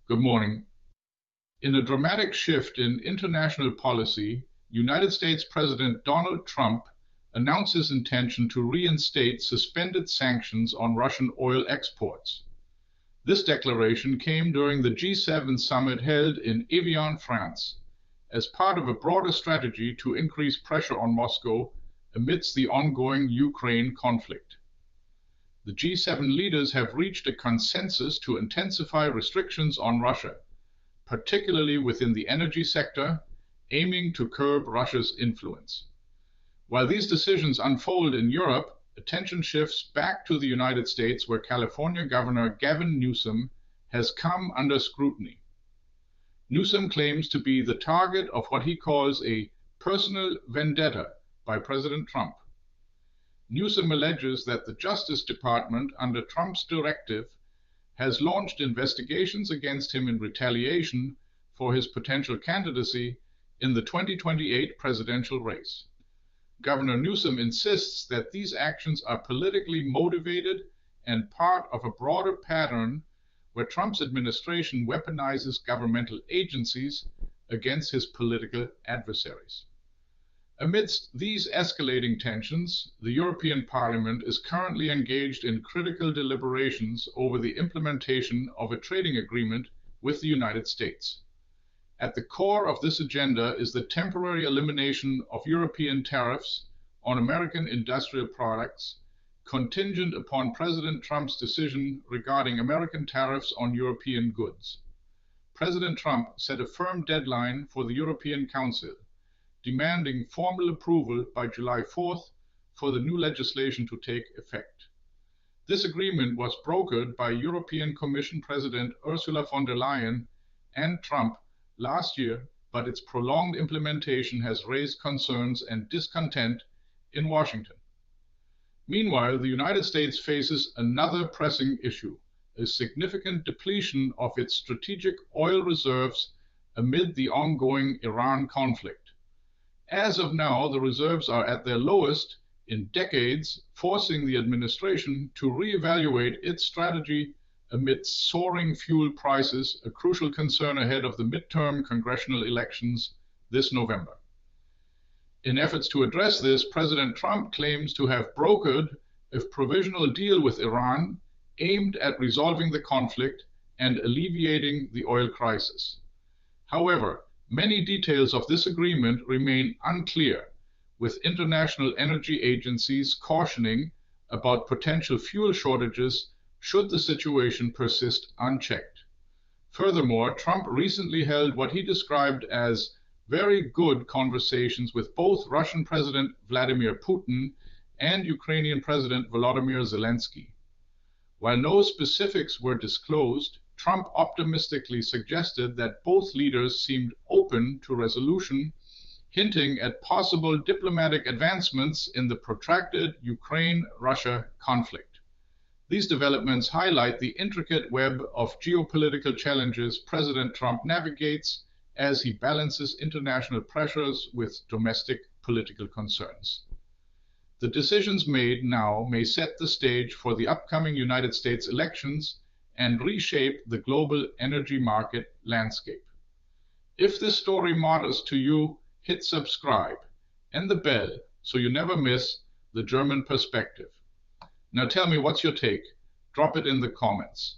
Good morning. In a dramatic shift in international policy, United States President Donald Trump announced his intention to reinstate suspended sanctions on Russian oil exports. This declaration came during the G7 summit held in Evian, France, as part of a broader strategy to increase pressure on Moscow amidst the ongoing Ukraine conflict. The G7 leaders have reached a consensus to intensify restrictions on Russia, particularly within the energy sector, aiming to curb Russia's influence. While these decisions unfold in Europe, attention shifts back to the United States, where California Governor Gavin Newsom has come under scrutiny. Newsom claims to be the target of what he calls a personal vendetta by President Trump. Newsom alleges that the Justice Department, under Trump's directive, has launched investigations against him in retaliation for his potential candidacy in the 2028 presidential race. Governor Newsom insists that these actions are politically motivated and part of a broader pattern where Trump's administration weaponizes governmental agencies against his political adversaries. Amidst these escalating tensions, the European Parliament is currently engaged in critical deliberations over the implementation of a trading agreement with the United States. At the core of this agenda is the temporary elimination of European tariffs on American industrial products, contingent upon President Trump's decision regarding American tariffs on European goods. President Trump set a firm deadline for the European Council, demanding formal approval by July 4th for the new legislation to take effect. This agreement was brokered by European Commission President Ursula von der Leyen and Trump last year, but its prolonged implementation has raised concerns and discontent in Washington. Meanwhile, the United States faces another pressing issue: a significant depletion of its strategic oil reserves amid the ongoing Iran conflict. As of now, the reserves are at their lowest in decades, forcing the administration to reevaluate its strategy amidst soaring fuel prices, a crucial concern ahead of the midterm congressional elections this November. In efforts to address this, President Trump claims to have brokered a provisional deal with Iran aimed at resolving the conflict and alleviating the oil crisis. However, many details of this agreement remain unclear, with international energy agencies cautioning about potential fuel shortages should the situation persist unchecked. Furthermore, Trump recently held what he described as very good conversations with both Russian President Vladimir Putin and Ukrainian President Volodymyr Zelensky. While no specifics were disclosed, Trump optimistically suggested that both leaders seemed open to resolution, hinting at possible diplomatic advancements in the protracted Ukraine-Russia conflict. These developments highlight the intricate web of geopolitical challenges President Trump navigates as he balances international pressures with domestic political concerns. The decisions made now may set the stage for the upcoming United States elections and reshape the global energy market landscape. If this story matters to you, hit subscribe and the bell so you never miss the German perspective. Now tell me, what's your take? Drop it in the comments.